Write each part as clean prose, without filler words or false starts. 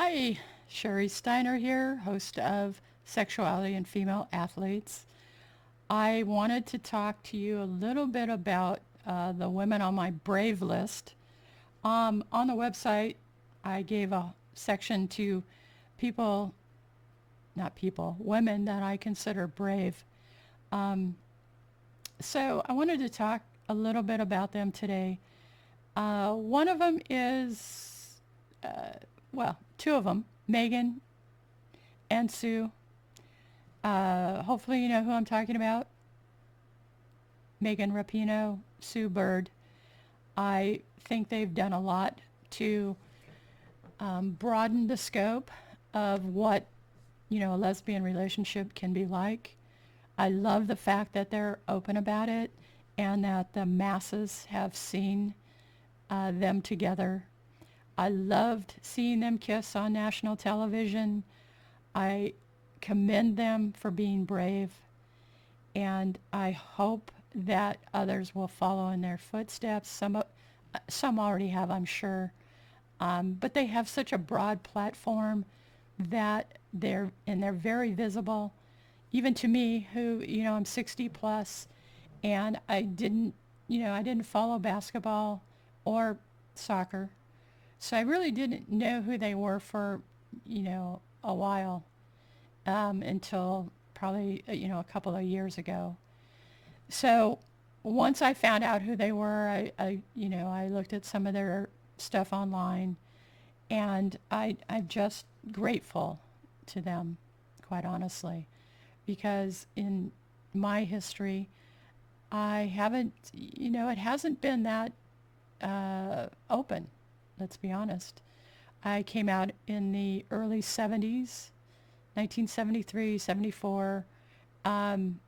Hi, Sherry Steiner here, host of Sexuality and Female Athletes. I wanted to talk to you a little bit about the women on my brave list. On the website, I gave a section to people, not people, women that I consider brave. Um, so I wanted to talk a little bit about them today. One of them is, two of them, Megan and Sue. Hopefully you know who I'm talking about. Megan Rapinoe, Sue Bird. I think they've done a lot to broaden the scope of what, a lesbian relationship can be like. I love the fact that they're open about it and that the masses have seen them together. I loved seeing them kiss on national television. I commend them for being brave, and I hope that others will follow in their footsteps. Some already have, I'm sure, but they have such a broad platform that they're very visible, even to me, who I'm 60 plus, and I didn't follow basketball or soccer, so I really didn't know who they were for a while until probably a couple of years ago. So once I found out who they were, I looked at some of their stuff online, and I'm just grateful to them, quite honestly, because in my history, I haven't, it hasn't been that open. Let's be honest. I came out in the early 70s, 1973, 74. Um,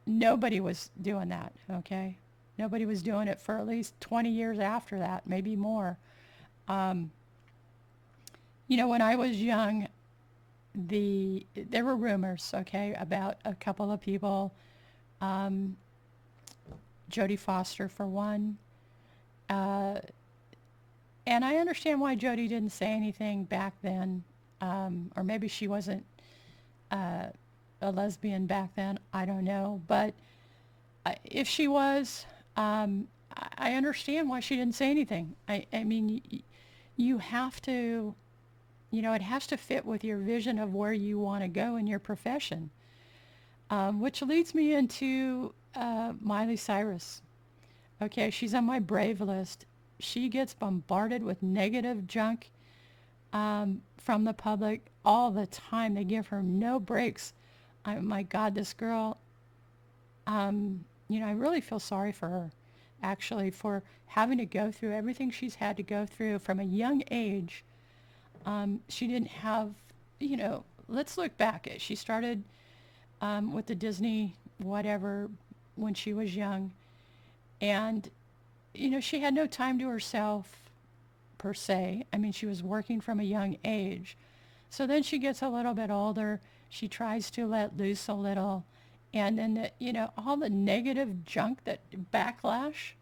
Nobody was doing that, okay? Nobody was doing it for at least 20 years after that, maybe more. Um, when I was young, there were rumors, okay, about a couple of people, um, Jodie Foster for one, uh, and I understand why Jodie didn't say anything back then, or maybe she wasn't uh, a lesbian back then. I don't know, but if she was, I understand why she didn't say anything. I mean, you have to, it has to fit with your vision of where you want to go in your profession, which leads me into Miley Cyrus. Okay, she's on my brave list. She gets bombarded with negative junk from the public all the time. They give her no breaks. My God, this girl, I really feel sorry for her, actually, for having to go through everything she's had to go through from a young age. She didn't have, let's look back. She started with the Disney whatever when she was young. And, she had no time to herself per se. I mean, she was working from a young age. So then she gets a little bit older. She tries to let loose a little. And then, all the negative junk, that backlash.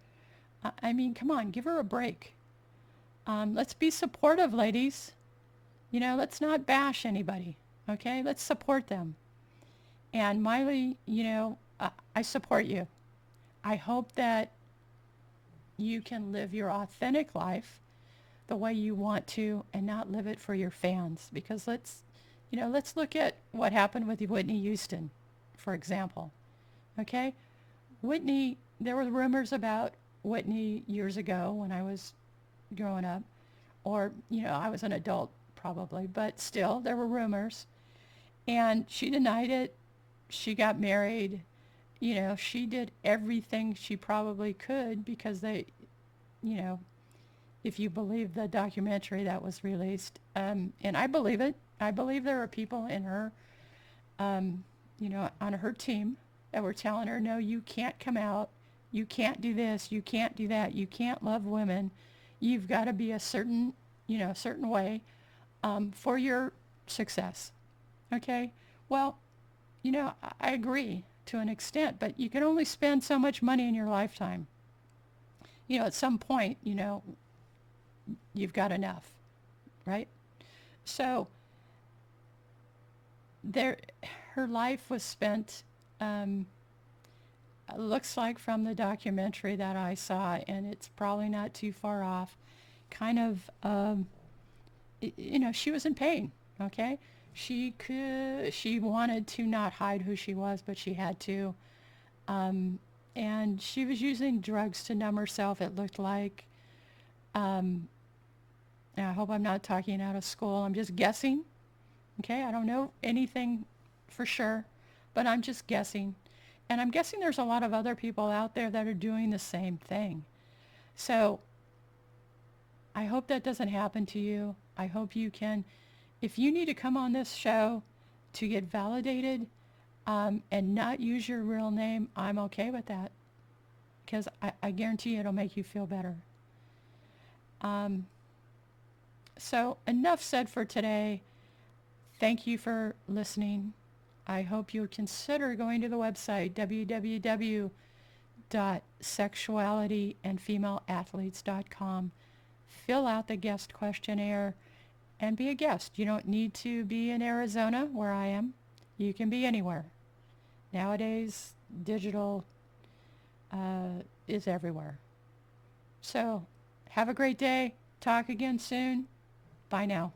I mean, come on, give her a break. Let's be supportive, ladies. Let's not bash anybody. Okay? Let's support them. And Miley, I support you. I hope that you can live your authentic life the way you want to and not live it for your fans. Because let's look at what happened with Whitney Houston, for example. Okay? Whitney, there were rumors about Whitney years ago when I was growing up, or, I was an adult probably, but still, there were rumors. And she denied it. She got married. She did everything she probably could because you know, if you believe the documentary that was released, and I believe it. I believe there are people in her, on her team that were telling her, no, you can't come out. You can't do this. You can't do that. You can't love women. You've got to be a certain way for your success. Okay? Well, I agree to an extent, but you can only spend so much money in your lifetime. At some point, you've got enough, right? So there, her life was spent, looks like from the documentary that I saw, and it's probably not too far off, kind of, she was in pain, okay? She wanted to not hide who she was, but she had to. And she was using drugs to numb herself, it looked like. Um, I hope I'm not talking out of school. I'm just guessing. Okay, I don't know anything for sure, but I'm just guessing. And I'm guessing there's a lot of other people out there that are doing the same thing. So I hope that doesn't happen to you. I hope you can, if you need to come on this show to get validated and not use your real name, I'm okay with that because I guarantee it'll make you feel better. So enough said for today. Thank you for listening. I hope you'll consider going to the website www.sexualityandfemaleathletes.com. Fill out the guest questionnaire and be a guest. You don't need to be in Arizona where I am. You can be anywhere. Nowadays, digital is everywhere. So have a great day. Talk again soon. Bye now.